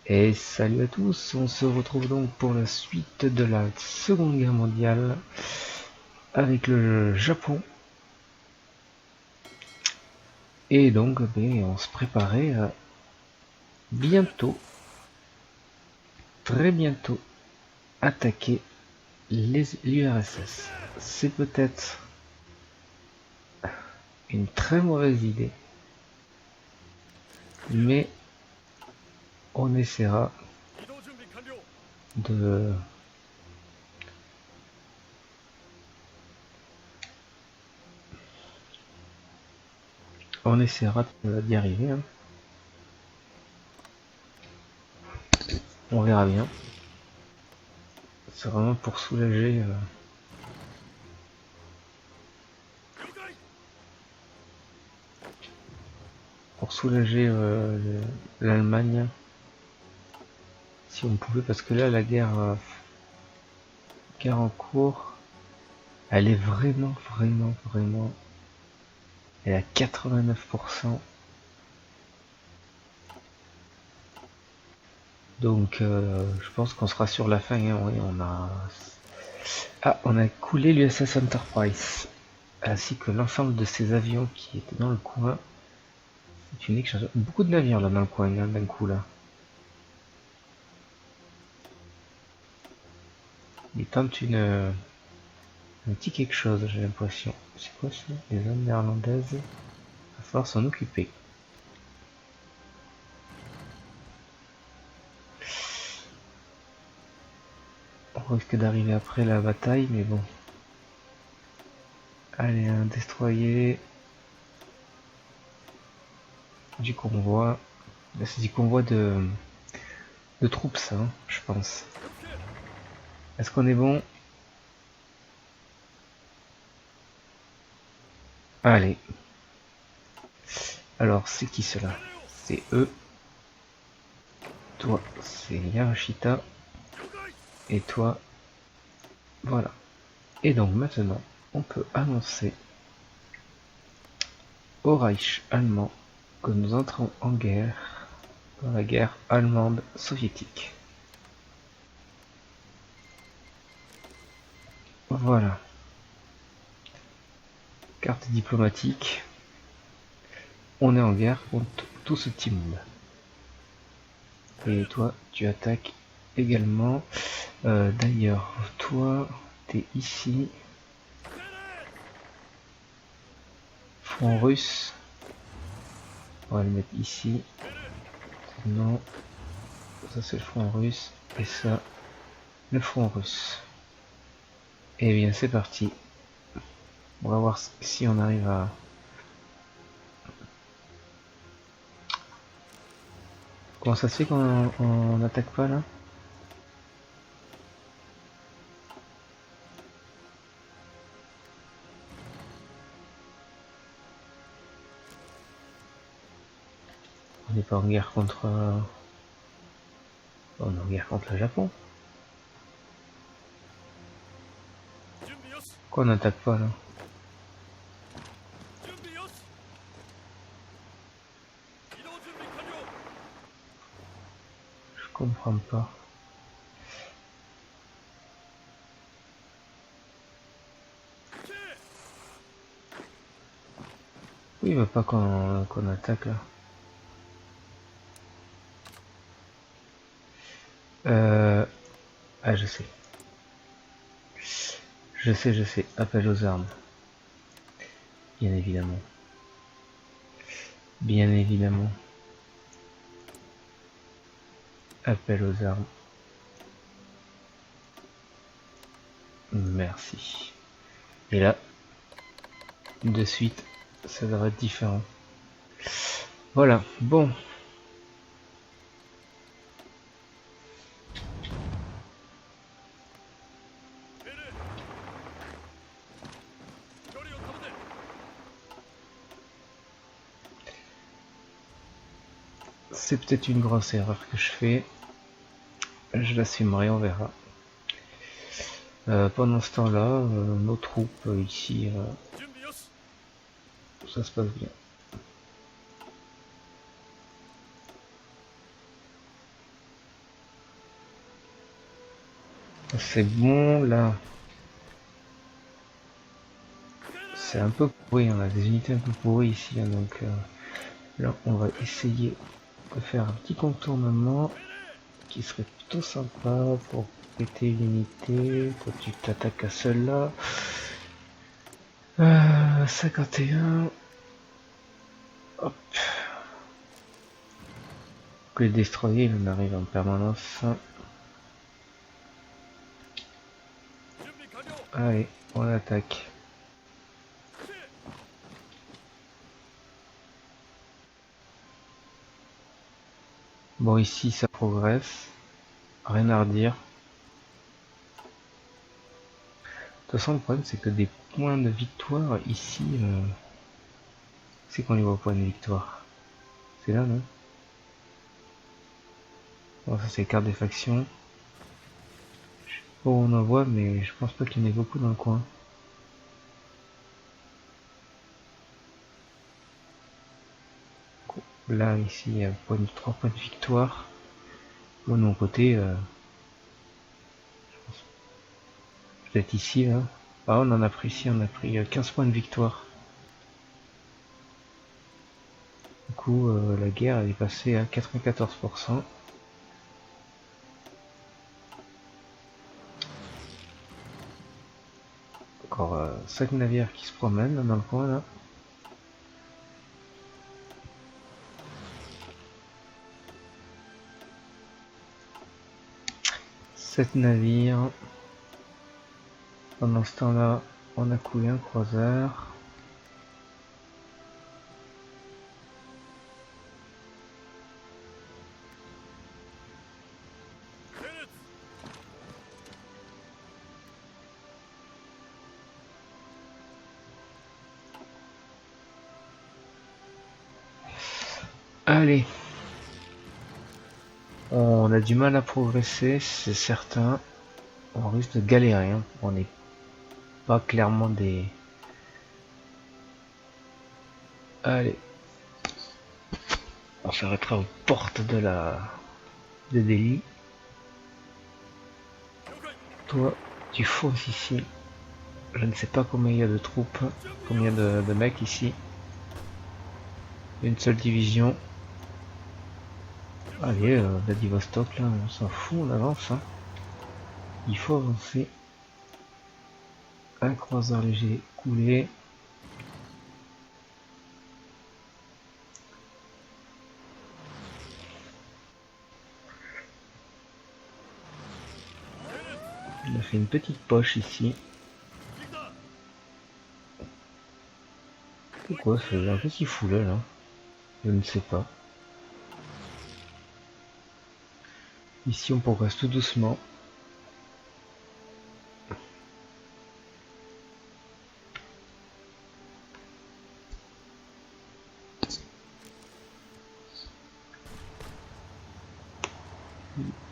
Et salut à tous, on se retrouve donc pour la suite de la Seconde Guerre mondiale avec le Japon. Et donc on se préparait à bientôt, très bientôt, attaquer l'URSS. C'est peut-être une très mauvaise idée, mais on essaiera de d'y arriver, hein. On verra bien. C'est vraiment pour soulager l'Allemagne, si on pouvait, parce que là la guerre en cours, elle est vraiment elle est à 89%. Donc je pense qu'on sera sur la fin, hein. Oui, on a coulé l'USS Enterprise ainsi que l'ensemble de ces avions qui étaient dans le coin. C'est unique, beaucoup de navires là dans le coin, hein, d'un coup là. Ils tentent un petit quelque chose, j'ai l'impression. C'est quoi ça? Les zones néerlandaises. Il va falloir s'en occuper. On risque d'arriver après la bataille, mais bon. Allez, un destroyer du convoi. Là, c'est du convoi de troupes, ça, hein, je pense. Est-ce qu'on est bon? Allez. Alors, c'est qui cela? C'est eux. Toi, c'est Yamashita. Et toi, voilà. Et donc maintenant, on peut annoncer au Reich allemand que nous entrons en guerre, dans la guerre allemande-soviétique. Voilà. Carte diplomatique. On est en guerre contre tout ce petit monde. Et toi, tu attaques également. D'ailleurs, toi, t'es ici. Front russe. On va le mettre ici. Non. Ça c'est le front russe. Et ça, le front russe. Et bien c'est parti. On va voir si on arrive à... Comment ça se fait qu'on n'attaque pas là? On n'est pas en guerre contre... On est en guerre contre le Japon. Pourquoi on n'attaque pas là? Je comprends pas. Oui, il veut pas qu'on attaque là. Ah, je sais. Je sais. Appel aux armes. Bien évidemment. Bien évidemment. Appel aux armes. Merci. Et là, de suite, ça devrait être différent. Voilà, bon. C'est peut-être une grosse erreur que je fais. Je l'assumerai, on verra. Pendant ce temps-là, nos troupes ici, ça se passe bien. C'est bon là. C'est un peu pourri, on a des unités un peu pourries ici, hein, donc là on va essayer de faire un petit contournement qui serait plutôt sympa pour péter l'unité. Toi tu t'attaques à celle-là. 51. Hop. Que les destroyers, on arrive en permanence. Allez, on attaque. Bon, ici ça progresse. Rien à redire. De toute façon, le problème c'est que des points de victoire ici, c'est qu'on les voit points de victoire. C'est là, non? Bon, ça c'est carte des factions. Bon, on en voit, mais je pense pas qu'il y en ait beaucoup dans le coin. Là, ici, il y a 3 points de victoire. Moi, de mon côté, peut-être ici, là. Ah, on en a pris ici, on a pris 15 points de victoire. Du coup, la guerre, elle est passée à 94%. Encore 5 navires qui se promènent là, dans le coin, là. Sept navires. Pendant ce temps-là, on a coulé un croiseur. Allez. On a du mal à progresser, c'est certain. On risque de galérer. Hein. On n'est pas clairement des... Allez. On s'arrêtera aux portes de la... de Delhi. Toi, tu fonces ici. Je ne sais pas combien il y a de troupes, combien de mecs ici. Une seule division. Allez, Vladivostok, là, on s'en fout, on avance. Hein. Il faut avancer. Un croiseur léger coulé. On a fait une petite poche ici. C'est quoi, c'est un petit foulet là? Je ne sais pas. Ici on progresse tout doucement.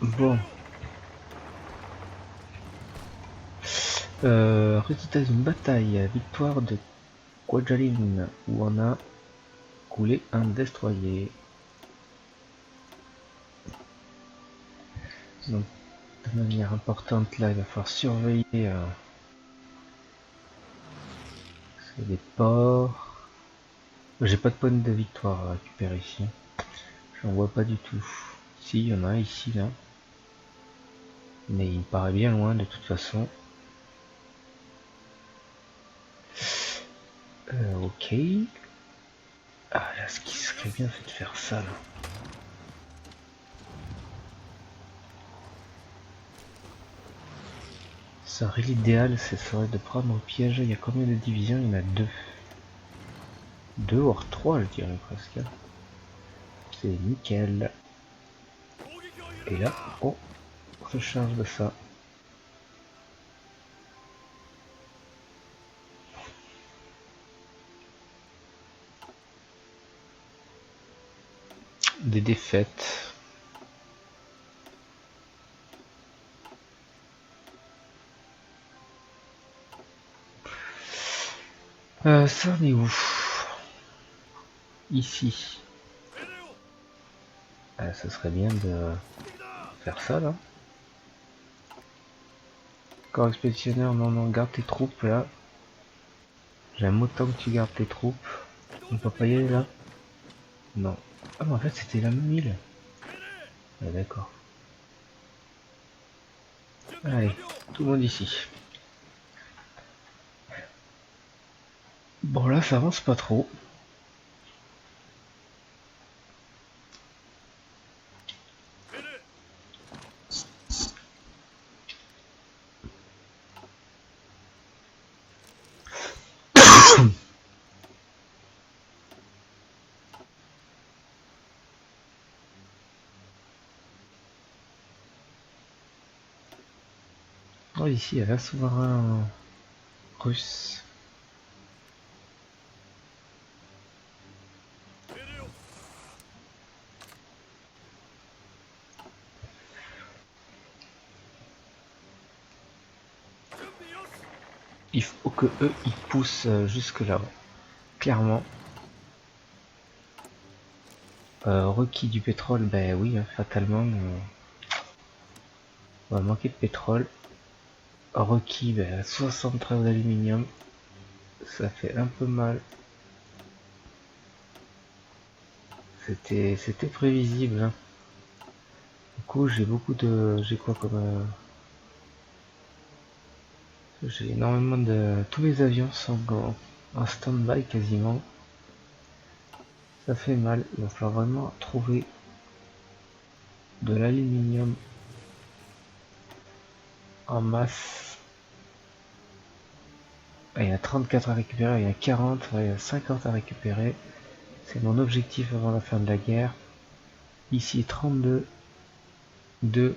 Bon. Résultat d'une bataille, victoire de Kwajalein, où on a coulé un destroyer. Donc, de manière importante, là, il va falloir surveiller des ports. J'ai pas de points de victoire à récupérer ici. J'en vois pas du tout. Si, il y en a un ici, là. Mais il me paraît bien loin de toute façon. Ok. Ah là, ce qui serait bien, c'est de faire ça là. Ça serait l'idéal, ce serait de prendre au piège. Il y a combien de divisions? Il y en a deux. Deux voire trois, je dirais presque. C'est nickel. Et là, oh, on se charge de ça. Des défaites. Ça on est où? Ici. Ça serait bien de faire ça là. Corps expéditionnaire, non, non, garde tes troupes là. J'aime autant que tu gardes tes troupes. On peut pas y aller là? Non. Ah, mais en fait, c'était la même île. Ah, d'accord. Allez, tout le monde ici. Bon, là, ça avance pas trop. Oh, ici, il y a un souverain russe. Il faut que eux, ils poussent jusque là. Clairement. Requis du pétrole, ben oui, hein, fatalement. On va manquer de pétrole. Requis, ben, 73 d'aluminium. Ça fait un peu mal. C'était prévisible. Hein. Du coup, j'ai beaucoup de... J'ai quoi comme... J'ai énormément de... Tous mes avions sont en stand-by quasiment. Ça fait mal. Il va falloir vraiment trouver de l'aluminium en masse. Ah, il y a 34 à récupérer, il y a 40, il y a 50 à récupérer. C'est mon objectif avant la fin de la guerre. Ici 32, 2.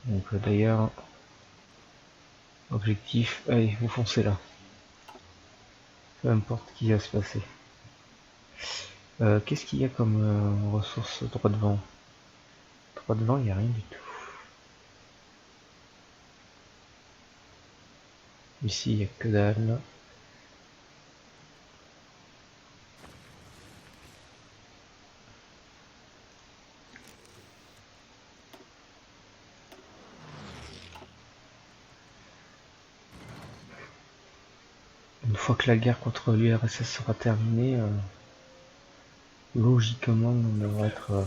Donc d'ailleurs, objectif, allez, vous foncez là. Peu importe ce qui va se passer. Qu'est-ce qu'il y a comme ressources droit devant? Droit devant, il n'y a rien du tout. Ici, il n'y a que dalle. Une fois que la guerre contre l'URSS sera terminée, logiquement, on devrait être...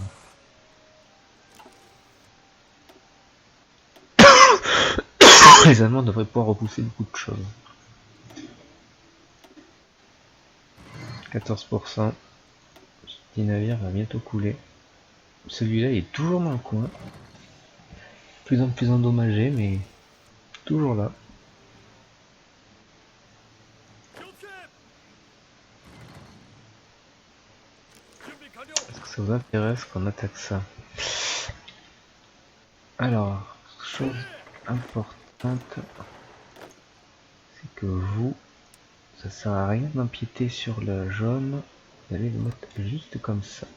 les Allemands devraient pouvoir repousser beaucoup de choses. 14%. Ce petit navire va bientôt couler. Celui-là est toujours dans le coin. Plus en plus endommagé, mais toujours là. Est-ce que ça vous intéresse qu'on attaque ça? Alors, chose importante, c'est que vous, ça sert à rien d'empiéter sur le jaune. Vous allez le mettre juste comme ça.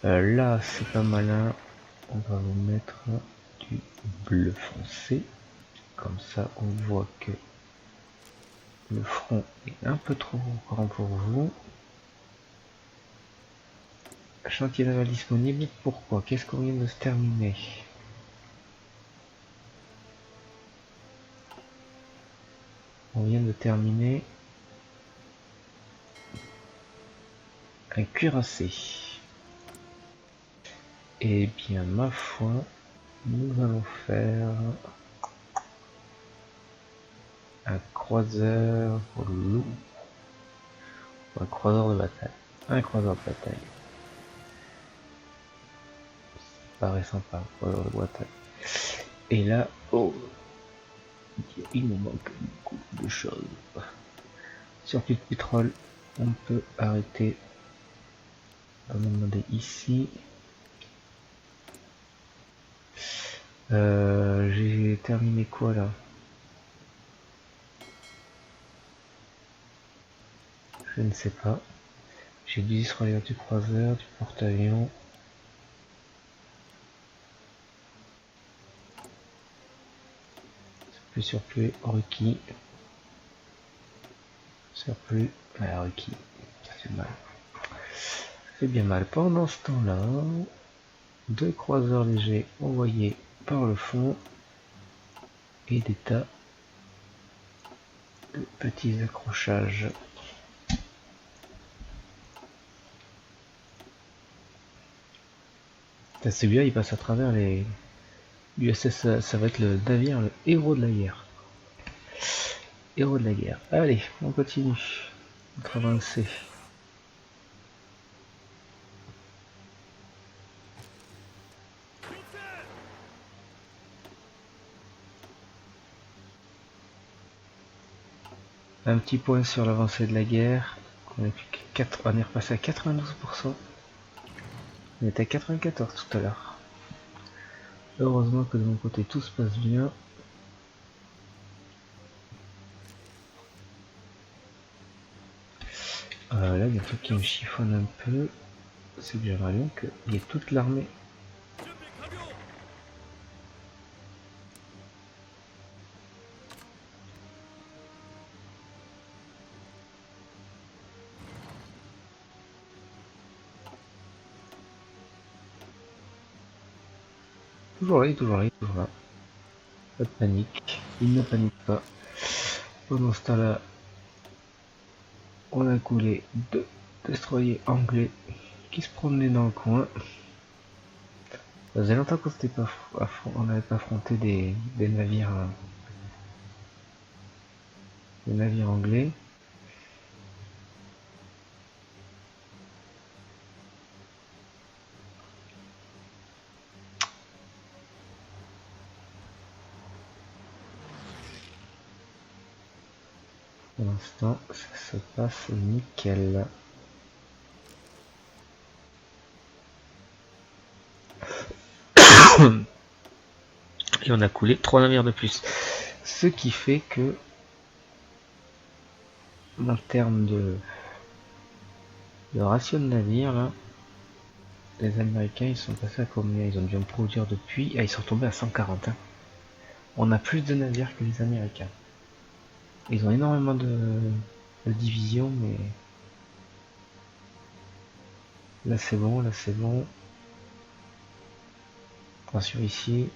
Là, c'est pas malin. On va vous mettre du bleu foncé. Comme ça, on voit que le front est un peu trop grand pour vous. Chantier naval disponible. Pourquoi? Qu'est-ce qu'on vient de se terminer? On vient de terminer un cuirassé. Et bien, ma foi, nous allons faire un croiseur loup. Un croiseur de bataille. Un croiseur de bataille. Ça paraît sympa, un croiseur de bataille. Et là, oh, il nous manque beaucoup de choses. Surplus de pétrole, on peut arrêter. On va demander ici. J'ai terminé quoi là? Je ne sais pas. J'ai du destroyer, du croiseur, du porte-avions. Surplus, requis. Surplus, requis. Ça fait mal. Ça fait bien mal. Pendant ce temps-là, 2 croiseurs légers envoyés par le fond et des tas de petits accrochages. Celui-là il passe à travers les l'USS, ça va être le navire, le héros de la guerre. Héros de la guerre. Allez, on continue notre avancée. Un petit point sur l'avancée de la guerre. On est repassé à 92%. On était à 94 tout à l'heure. Heureusement que de mon côté tout se passe bien. Là il y a un truc qui me chiffonne un peu. C'est que j'aimerais bien qu'il y ait toute l'armée. Toujours là, toujours là, toujours là. Pas de panique. Il ne panique pas. Pendant ce temps-là, on a coulé 2 destroyers anglais qui se promenaient dans le coin. Ça faisait longtemps qu'on n'avait pas affronté des navires anglais. Pour l'instant, ça se passe nickel. Et on a coulé 3 navires de plus. Ce qui fait que, en termes de ratio de navires, là, les Américains ils sont passés à combien? Ils ont dû en produire depuis. Ah, ils sont tombés à 140. Hein. On a plus de navires que les Américains. Ils ont énormément de divisions, mais là c'est bon, là c'est bon. Attention ici.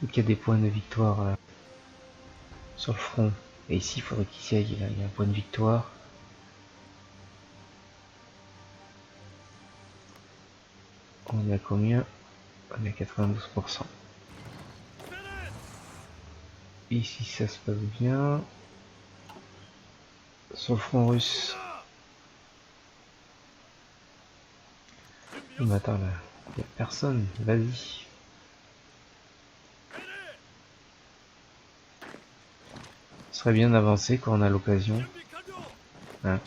Il y a des points de victoire sur le front. Et ici il faudrait qu'il y ait un point de victoire. On est à combien? On est à 92%. Ici ça se passe bien. Sur le front russe. Mais attends là, il n'y a personne, vas-y. Ce serait bien d'avancer quand on a l'occasion. Hein.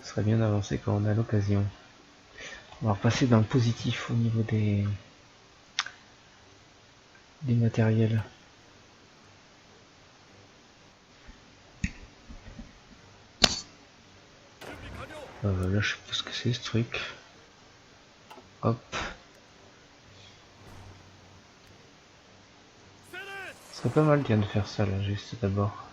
Ce serait bien d'avancer quand on a l'occasion. On va repasser dans le positif au niveau des matériels. Là je sais pas ce que c'est ce truc. Hop. Ce serait pas mal de faire ça là, juste d'abord.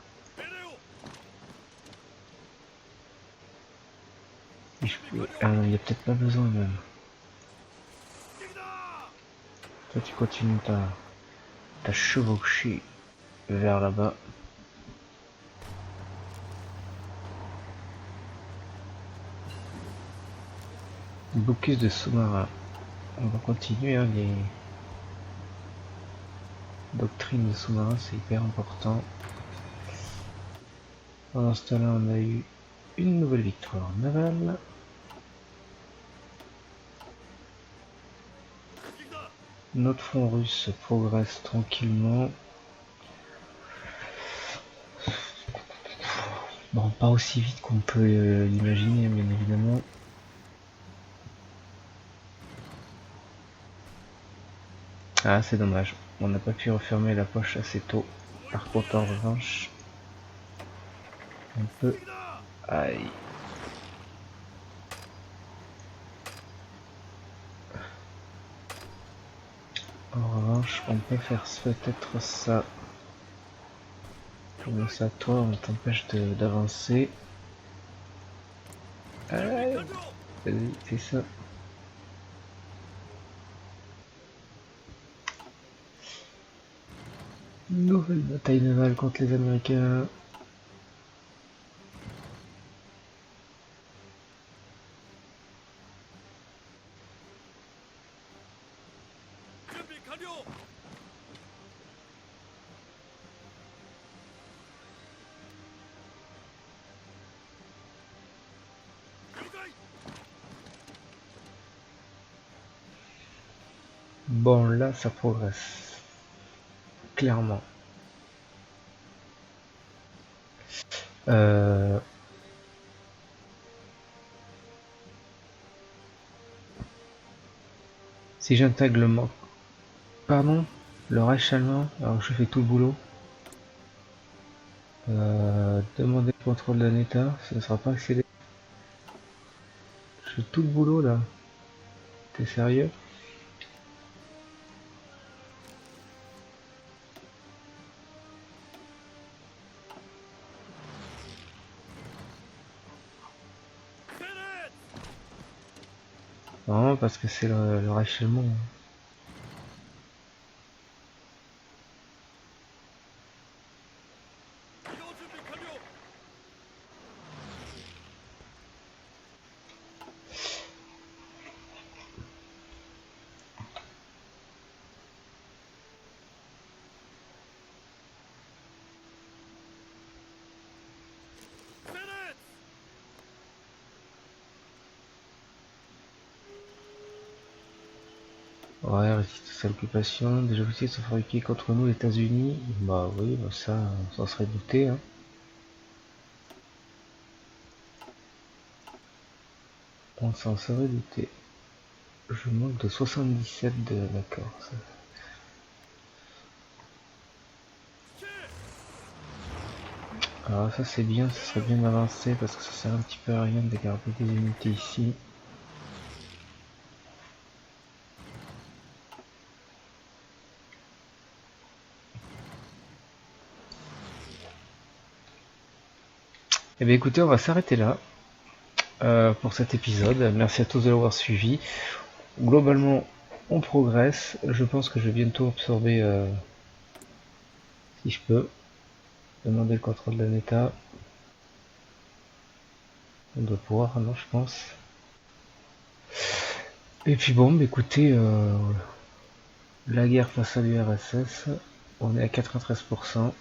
Il y a peut-être pas besoin même. Toi tu continues ta chevauchée vers là-bas. Blocus de sous-marins. On va continuer, hein, les doctrines de sous-marins, c'est hyper important. Pendant ce temps-là, on a eu une nouvelle victoire navale. Notre front russe progresse tranquillement. Bon, pas aussi vite qu'on peut l'imaginer, bien évidemment. Ah, c'est dommage. On n'a pas pu refermer la poche assez tôt. Par contre, en revanche, on peut... Aïe. En revanche, on peut faire peut-être ça. Comment ça, toi, on t'empêche d'avancer? Allez, vas-y, c'est ça. Nouvelle bataille navale contre les Américains. Bon, là, ça progresse. Clairement. Si j'intègre le manque... Pardon? Le Reich allemand, alors je fais tout le boulot. Demander le contrôle d'un état, ça ne sera pas accéléré. Je fais tout le boulot là. T'es sérieux? Non, parce que c'est le Reich allemand. Ouais, résistance à l'occupation, des officiers sont fabriqués contre nous, les États-Unis. Bah oui, bah ça, on s'en serait douté. Hein. On s'en serait douté. Je manque de 77 de d'accord. Alors ça c'est bien, ça serait bien avancé parce que ça sert un petit peu à rien de garder des unités ici. Eh bien écoutez, on va s'arrêter là pour cet épisode. Merci à tous de l'avoir suivi. Globalement, on progresse. Je pense que je vais bientôt absorber, si je peux, demander le contrôle d'un état. On doit pouvoir, non je pense. Et puis bon, bah écoutez, la guerre face à l'URSS, on est à 93%.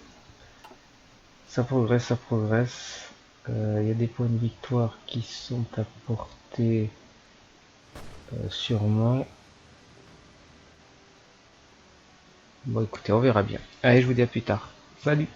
Ça progresse, ça progresse. Il y a des points de victoire qui sont apportés sûrement. Bon écoutez, on verra bien. Allez, je vous dis à plus tard. Salut!